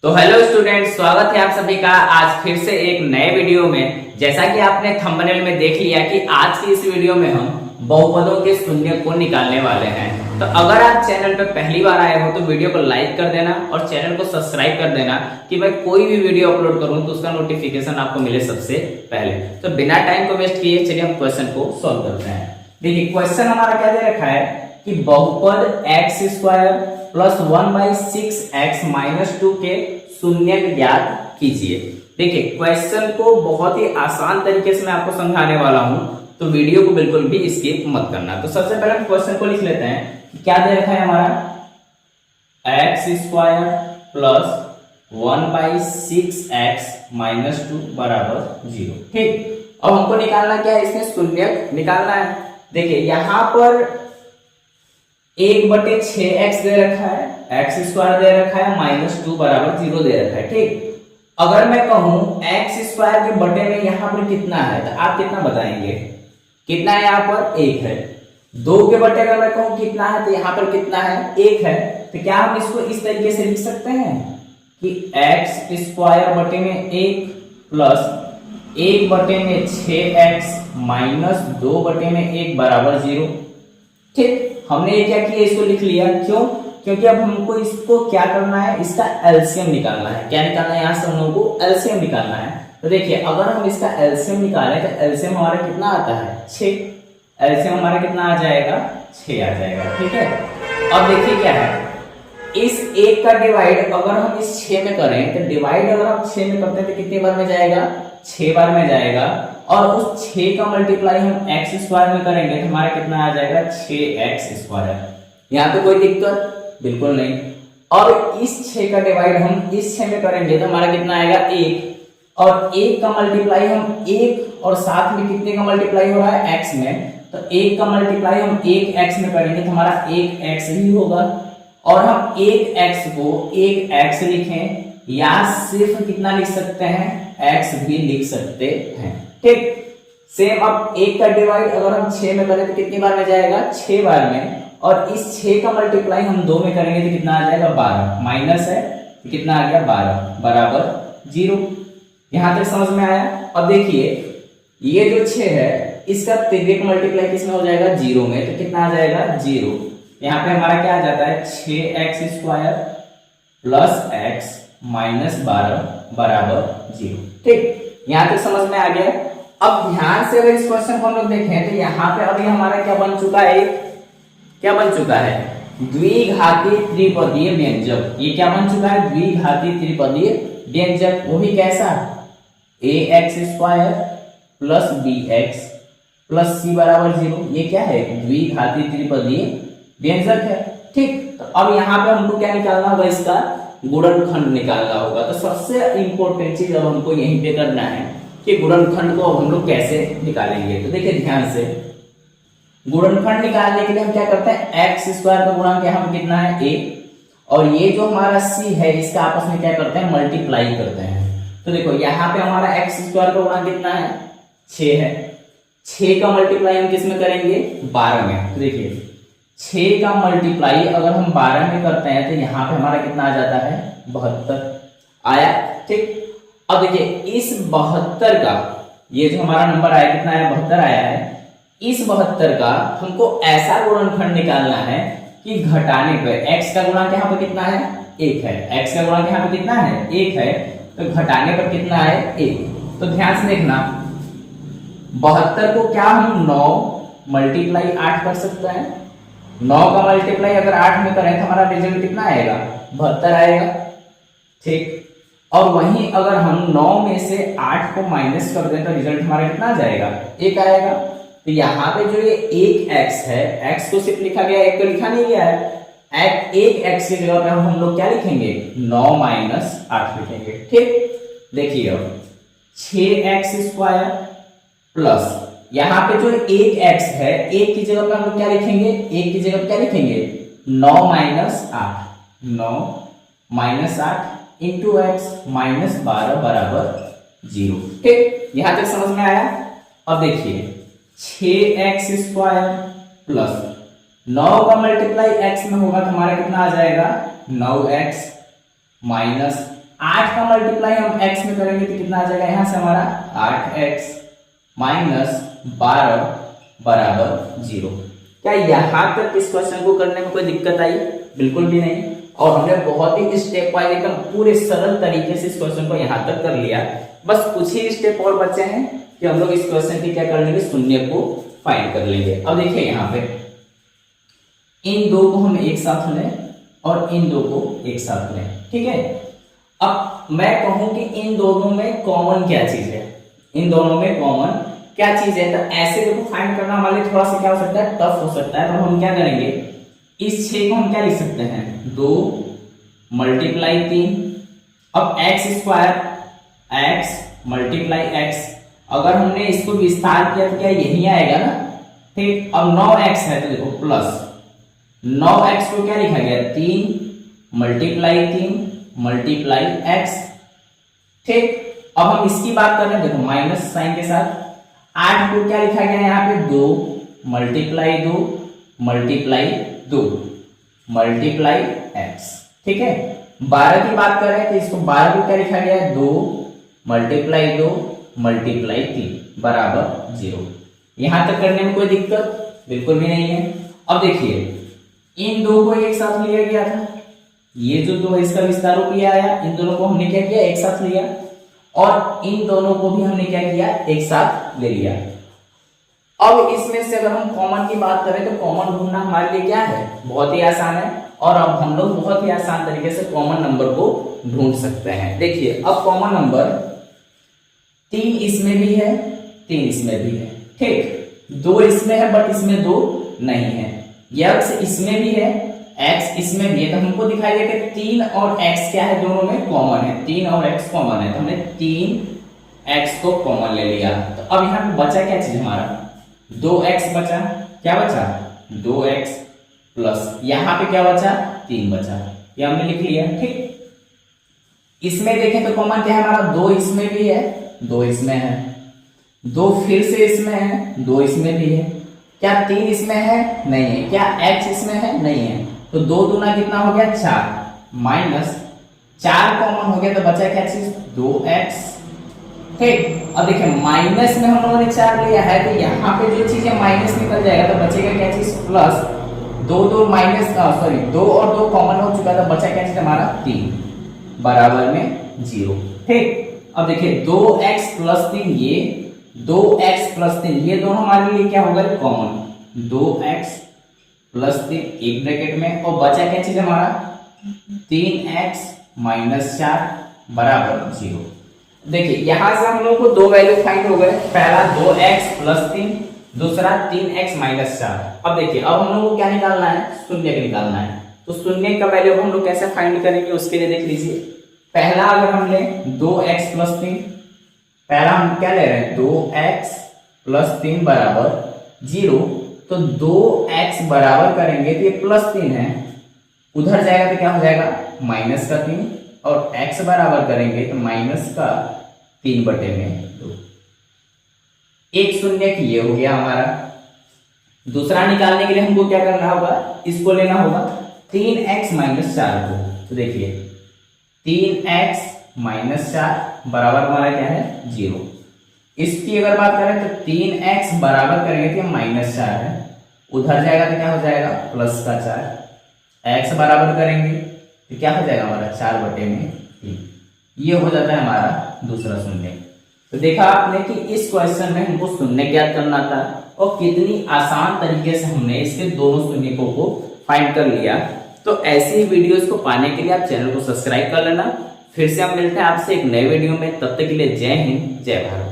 तो hello student, स्वागत है आप सभी का आज फिर से एक नए वीडियो में। जैसा कि आपने थंबनेल में देख लिया कि आज की इस वीडियो में हम बहुपदों के शून्य को निकालने वाले हैं। तो अगर आप चैनल पर पहली बार आए हो तो वीडियो को लाइक कर देना और चैनल को सब्सक्राइब कर देना कि मैं कोई भी वीडियो अपलोड करूं तो उसका नोटिफिकेशन आपको मिले सबसे पहले। तो बिना टाइम को वेस्ट किए चलिए हम क्वेश्चन को सॉल्व करते हैं। देखिए क्वेश्चन हमारा क्या दे रखा है कि बहुपद एक्स स्क्वायर प्लस 1/6x-2 के शून्य ज्ञात कीजिए। देखिए क्वेश्चन को बहुत ही आसान तरीके से मैं आपको समझाने वाला हूं, तो वीडियो को बिल्कुल भी स्किप मत करना। तो सबसे पहले हम क्वेश्चन को लिख लेते हैं। क्या दे रखा है हमारा एक्स स्क्वायर प्लस 1/6x-2 बराबर 0। ठीक, अब हमको निकालना क्या है, इसमें शून्य निकालना है। देखिए यहां पर 1/6x दे रखा है, एक्स स्क्वायर दे रखा है, -2 बराबर 0 दे रखा है। ठीक, अगर मैं कहूं एक्स स्क्वायर के बटे में यहां पर कितना है तो आप कितना बताएंगे? कितना है यहाँ पर? 1 है। 2 के बटे अगर मैं कहूं कितना है तो यहाँ पर कितना है? 1 है। तो क्या हम इसको इस तरीके से लिख सकते हैं कि एक्स स्क्वायर बटे में 1 प्लस 1 बटे में 6x माइनस 2 बटे में 1 बराबर 0। ठीक, हमने ये क्या किया, इसको लिख लिया। क्यों? क्योंकि अब हमको इसको क्या करना है, इसका एलसीएम निकालना है। क्या निकालना है? यहाँ से हम लोगों को एलसीएम निकालना है। तो देखिए अगर हम इसका एलसीएम निकालें तो एलसीएम हमारा कितना आता है? 6। एलसीएम हमारा कितना आ जाएगा? 6 आ जाएगा। ठीक है, अब देखिए क्या है, इस 1 का डिवाइड अगर हम इस 6 में करें तो डिवाइड अगर हम 6 में करते हैं तो कितनी बार में जाएगा? 6 बार में जाएगा। और उस 6 का मल्टीप्लाई हम एक्स स्क्वायर में करेंगे तो हमारा कितना आ जाएगा? 6x square. यहाँ पे कोई दिक्कत बिल्कुल नहीं। और इस 6 का डिवाइड हम इस 6 में करेंगे तो हमारा कितना आएगा? 1। और 1 का मल्टीप्लाई हम 1 और साथ में कितने का मल्टीप्लाई हो रहा है? x में। तो 1 का मल्टीप्लाई हम 1x में करेंगे तो हमारा 1x ही होगा। और हम 1x को 1x लिखें या सिर्फ कितना लिख सकते हैं? x भी लिख सकते हैं। ठीक, सेम अब 1 का डिवाइड अगर हम 6 में करें तो कितनी बार में जाएगा? 6 बार में। और इस 6 का मल्टीप्लाई हम 2 में करेंगे तो कितना आ जाएगा? 12। माइनस है तो कितना आ गया? 12 बराबर 0। यहां तक समझ में आया? अब देखिए ये जो 6 है इसका तिर्यक मल्टीप्लाई किसमें हो जाएगा? 0 में। तो कितना आ जाएगा? 0। यहाँ पे हमारा क्या आ जाता है? 6x square plus x minus 12 बराबर 0। ठीक, यहां तक समझ में आ गया। अब ध्यान से अगर इस क्वेश्चन को हम लोग देखें तो यहाँ पे अभी हमारा क्या बन चुका है? क्या बन चुका है? द्विघाती त्रिपदीय व्यंजक। ये क्या बन चुका है? द्विघाती त्रिपदीय व्यंजक। वो भी कैसा? ax square plus bx plus c बराबर 0। ये क्या है? द्विघाती त्रिपदीय व्यंजक है। ठीक, तो अब यहाँ पे हमको क्या निकालना होगा? इसका गुणनखंड निकालना होगा। तो सबसे इंपॉर्टेंट चीज अब हमको यहीं पे करना है कि गुणनखंड को अब हम लोग कैसे निकालेंगे। तो देखिए ध्यान से, गुणनखंड निकालने के लिए हम क्या करते हैं? एक्स स्क्वायर का गुणांक यहाँ पे कितना है? 1। और ये जो हमारा c है इसका आपस में क्या करते हैं? मल्टीप्लाई करते हैं। तो देखो यहाँ पे हमारा एक्स स्क्वायर का गुणांक कितना है? 6 है। 6 का मल्टीप्लाई हम किस में करेंगे? 12 में। तो देखिए 6 का मल्टीप्लाई अगर हम 12 में करते हैं तो यहाँ पे हमारा कितना आ जाता है? 72 आया। ठीक, अब देखिए इस 72 का ये जो हमारा नंबर आया कितना है? 72 आया है। इस 72 का हमको ऐसा गुणनखंड निकालना है कि घटाने पर x का गुणांक यहाँ पे कितना है? 1 है। x का गुणांक यहाँ पे कितना है? 1 है। तो घटाने पर कितना है? 1। तो ध्यान से देखना, 72 को क्या हम 9 मल्टीप्लाई 8 कर सकते हैं? 9 का मल्टीप्लाई अगर 8 में करें तो हमारा रिजल्ट कितना आएगा? 72 आएगा। ठीक, और वहीं अगर हम 9 में से 8 को माइनस कर दें तो रिजल्ट हमारा कितना आ जाएगा? 1 आएगा। तो यहाँ पे जो ये 1x है, x को सिर्फ लिखा गया, 1 तो लिखा नहीं गया है। 1x की जगह पे हम लोग क्या लिखेंगे? 9 माइनस 8 लिखेंगे। ठीक, देखिए अब 6x स्क्वायर प्लस यहाँ पे जो 1x है, 1 की जगह पे हम लोग क्या लिखेंगे? 1 की जगह पे क्या लिखेंगे? 9 minus 8। 9 minus 8 into x minus 12 बराबर 0। ठीक, यहां तक समझ में आया? अब देखिए 6x स्क्वायर प्लस 9 का मल्टीप्लाई x में होगा तो हमारा कितना आ जाएगा? 9x माइनस 8 का मल्टीप्लाई हम x में करेंगे तो कितना आ जाएगा, यहां से हमारा 8x माइनस 12 बराबर 0। क्या यहां तक इस क्वेश्चन को करने में कोई दिक्कत आई? बिल्कुल भी नहीं। और हमने बहुत ही स्टेप वाइज एकदम पूरे सरल तरीके से इस क्वेश्चन को यहां तक कर लिया। बस कुछ ही स्टेप और बचे हैं कि हम लोग इस क्वेश्चन की क्या कर लेंगे, शून्य को फाइंड कर लेंगे। अब देखिए यहाँ पे इन दो को हम एक साथ लें और इन दो को एक साथ लें, ठीक है। अब मैं कहूं कि इन दोनों में कॉमन क्या चीज है, इन दोनों में कॉमन क्या चीज है, तो ऐसे देखो फाइंड करना हमारे लिए थोड़ा सा क्या हो सकता है, टफ हो सकता है। तो हम क्या करेंगे, इस 6 को हम क्या लिख सकते हैं, 2 मल्टीप्लाई 3। अब x square x multiply x, अगर हमने इसको विस्तार किया तो क्या यही आएगा ना, ठीक। अब 9x है तो देखो प्लस 9x को क्या लिखा गया, 3 मल्टीप्लाई 3 मल्टीप्लाई x, ठीक। अब हम इसकी बात कर रहे हैं, देखो माइनस साइन के साथ। 8 को क्या लिखा गया यहाँ पे, 2 मल्टीप्लाई 2 मल्टीप्लाई 2 मल्टीप्लाई x, ठीक है। 12 की बात कर रहे हैं तो इसको 12 को क्या लिखा गया है, 2 मल्टीप्लाई 2 मल्टीप्लाई 3 बराबर 0। यहां तक करने में कोई दिक्कत बिल्कुल भी नहीं है। अब देखिए इन दो को एक साथ लिया गया था, ये जो दो इसका विस्तार किया आया, इन दोनों को हमने क्या किया, एक साथ लिया, और इन दोनों को भी हमने क्या किया, एक साथ ले लिया। अब इसमें से अगर हम कॉमन की बात करें तो कॉमन ढूंढना हमारे लिए क्या है, बहुत ही आसान है। और अब हम लोग बहुत ही आसान तरीके से कॉमन नंबर को ढूंढ सकते हैं। देखिए अब कॉमन नंबर 3 इसमें भी है, 3 इसमें भी है, ठीक। 2 इसमें है बट इसमें 2 नहीं है। x इसमें भी है, x इसमें भी है, तो हमको दिखाई दे कि 3 और x क्या है, दोनों में कॉमन है, 3 और x कॉमन है, तो हमने 3x को कॉमन ले लिया। तो अब यहाँ पे बचा क्या चीज हमारा, 2x बचा, क्या बचा, 2x प्लस यहाँ पे क्या बचा, 3 बचा, ये हमने लिख लिया, ठीक। इसमें देखें तो कॉमन क्या है हमारा, 2 इसमें भी है, 2 इसमें है, 2 फिर से इसमें है, 2 इसमें भी है। क्या 3 इसमें है, नहीं है। क्या x इसमें है, नहीं है। तो 2 दूना कितना हो गया, 4 माइनस 4 कॉमन हो गया तो बचा क्या चीज, 2x, ठीक। अब देखिए माइनस में हम लोगों ने 4 लिया है तो यहाँ पे जो चीज है माइनस निकल जाएगा तो बचेगा क्या चीज, प्लस 2 माइनस सॉरी 2 और 2 कॉमन हो चुका है तो बचा क्या चीज हमारा, 3 बराबर में 0, ठीक। अब देखिए 2x प्लस 3, ये 2x प्लस 3 ये दोनों हमारे लिए क्या होगा, कॉमन, 2x प्लस 3 एक ब्रैकेट में, और बचा क्या चीज हमारा, 3x माइनस 4 बराबर 0। देखिए यहां से हम लोग को 2 वैल्यू फाइंड हो गए, पहला 2x प्लस 3, दूसरा 3x माइनस 4। अब देखिए अब हम लोग को क्या निकालना है, शून्य का निकालना है। तो शून्य का वैल्यू हम लोग कैसे फाइंड करेंगे, उसके लिए देख लीजिए। पहला अगर हम ले 2x प्लस 3, पहला हम क्या ले रहे हैं, 2x प्लस 3 बराबर 0, तो 2x बराबर करेंगे तो ये प्लस 3 है, उधर जाएगा तो क्या हो जाएगा, माइनस का 3, और x बराबर करेंगे तो माइनस का 3/2। एक शून्य की ये हो गया हमारा। दूसरा निकालने के लिए हमको क्या करना होगा, इसको लेना होगा 3x माइनस 4 को। तो देखिए 3x माइनस 4 बराबर हमारा क्या है, 0। इसकी अगर बात करें तो 3x बराबर करेंगे तो माइनस 4 है, उधर जाएगा तो क्या हो जाएगा, प्लस का 4, x बराबर करेंगे तो क्या हो जाएगा हमारा, 4/3। ये हो जाता है हमारा दूसरा शून्य। तो देखा आपने कि इस क्वेश्चन में हमको शून्य ज्ञात करना था और कितनी आसान तरीके से हमने इसके दोनों शून्यकों को फाइंड कर लिया। तो ऐसी ही वीडियोस को पाने के लिए आप चैनल को सब्सक्राइब कर लेना। फिर से हम मिलते हैं आपसे एक नए वीडियो में, तब तक के लिए जय हिंद जय भारत।